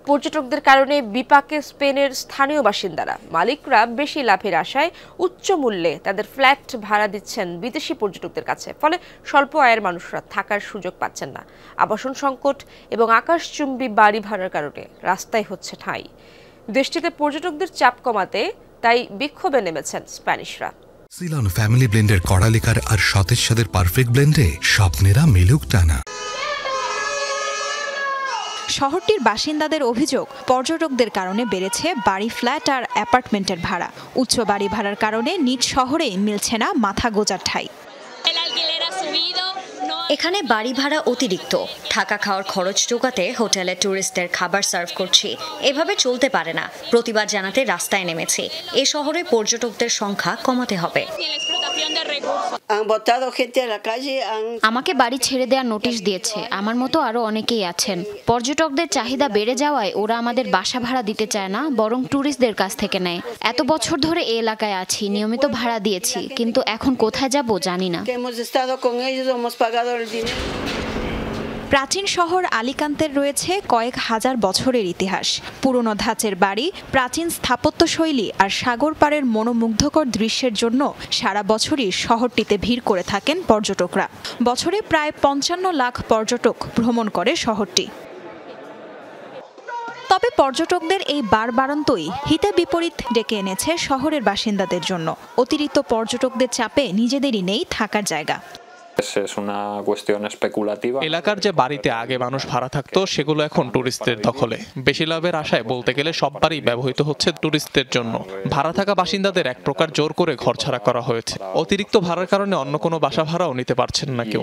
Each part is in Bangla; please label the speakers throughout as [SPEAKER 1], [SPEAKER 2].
[SPEAKER 1] পর্যটকদের কারণে বিপাকে স্পেনের স্থানীয় বাসিন্দারা। মালিকরা বেশি লাভের আশায় উচ্চ মূল্যে তাদের ফ্ল্যাট ভাড়া দিচ্ছেন বিদেশি পর্যটকদের কাছে, ফলে স্বল্প আয়ের মানুষরা থাকার সুযোগ পাচ্ছেন না। আবাসন সংকট এবং আকাশচুম্বী বাড়ি ভাড়ার কারণে রাস্তায় হচ্ছে ঠাঁই। দেশটিতে পর্যটকদের চাপ কমাতে তাই বিক্ষোভে নেমেছেন স্প্যানিশরা।
[SPEAKER 2] সিলন ফ্যামিলি ব্লেন্ডের কড়ালিকার আর সতেজ স্বাদের পারফেক্ট ব্লেন্ডে স্বপ্নেরা মেলুক টানা।
[SPEAKER 3] শহরটির বাসিন্দাদের অভিযোগ, পর্যটকদের কারণে বেড়েছে বাড়ি, ফ্ল্যাট আর অ্যাপার্টমেন্টের ভাড়া। উচ্চ বাড়ি ভাড়ার কারণে নিজ শহরে মিলছে না মাথা গোঁজার ঠাঁই।
[SPEAKER 4] এখানে বাড়ি ভাড়া অতিরিক্ত, থাকা খাওয়ার খরচ জোগাতে হোটেলে ট্যুরিস্টদের খাবার সার্ভ করছি। এভাবে চলতে পারে না। প্রতিবাদ জানাতে রাস্তায় নেমেছি। এ শহরে পর্যটকদের সংখ্যা কমাতে হবে।
[SPEAKER 5] আমাকে বাড়ি ছেড়ে দেওয়ার নোটিশ দিয়েছে। আমার মতো আরো অনেকেই আছেন। পর্যটকদের চাহিদা বেড়ে যাওয়ায় ওরা আমাদের বাসা ভাড়া দিতে চায় না, বরং ট্যুরিস্টদের কাছ থেকে নেয়। এত বছর ধরে এই এলাকায় আছি, নিয়মিত ভাড়া দিয়েছি, কিন্তু এখন কোথায় যাব জানি না।
[SPEAKER 3] প্রাচীন শহর আলিকান্তের রয়েছে কয়েক হাজার বছরের ইতিহাস। পুরনো ধাঁচের বাড়ি, প্রাচীন স্থাপত্যশৈলী আর সাগর পাড়ের মনোমুগ্ধকর দৃশ্যের জন্য সারা বছরই শহরটিতে ভিড় করে থাকেন পর্যটকরা। বছরে প্রায় ৫৫ লাখ পর্যটক ভ্রমণ করে শহরটি। তবে পর্যটকদের এই বাড়বাড়ন্তই হিতে বিপরীত ডেকে এনেছে শহরের বাসিন্দাদের জন্য। অতিরিক্ত পর্যটকদের চাপে নিজেদেরই নেই থাকার জায়গা।
[SPEAKER 6] এলাকার যে বাড়িতে আগে মানুষ ভাড়া থাকতো সেগুলো এখন টুরিস্টদের দখলে। বেশি লাভের আশায় বলতে গেলে সব বাড়ি ব্যবহৃত হচ্ছে টুরিস্টদের জন্য। ভাড়া থাকা বাসিন্দাদের এক প্রকার জোর করে ঘর ছাড়া করা হয়েছে। অতিরিক্ত ভাড়ার কারণে অন্য কোনো বাসা ভাড়াও নিতে পারছেন না কেউ।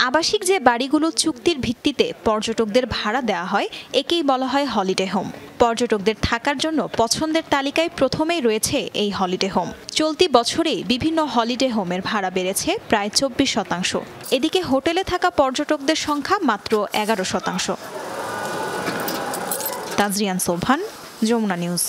[SPEAKER 3] আবাসিক যে বাড়িগুলো চুক্তির ভিত্তিতে পর্যটকদের ভাড়া দেওয়া হয়, একেই বলা হয় হলিডে হোম। পর্যটকদের থাকার জন্য পছন্দের তালিকায় প্রথমেই রয়েছে এই হলিডে হোম। চলতি বছরে বিভিন্ন হলিডে হোমের ভাড়া বেড়েছে প্রায় ২৪%। এদিকে হোটেলে থাকা পর্যটকদের সংখ্যা মাত্র 11%। তাজরিয়ান সোবহান, যমুনা নিউজ।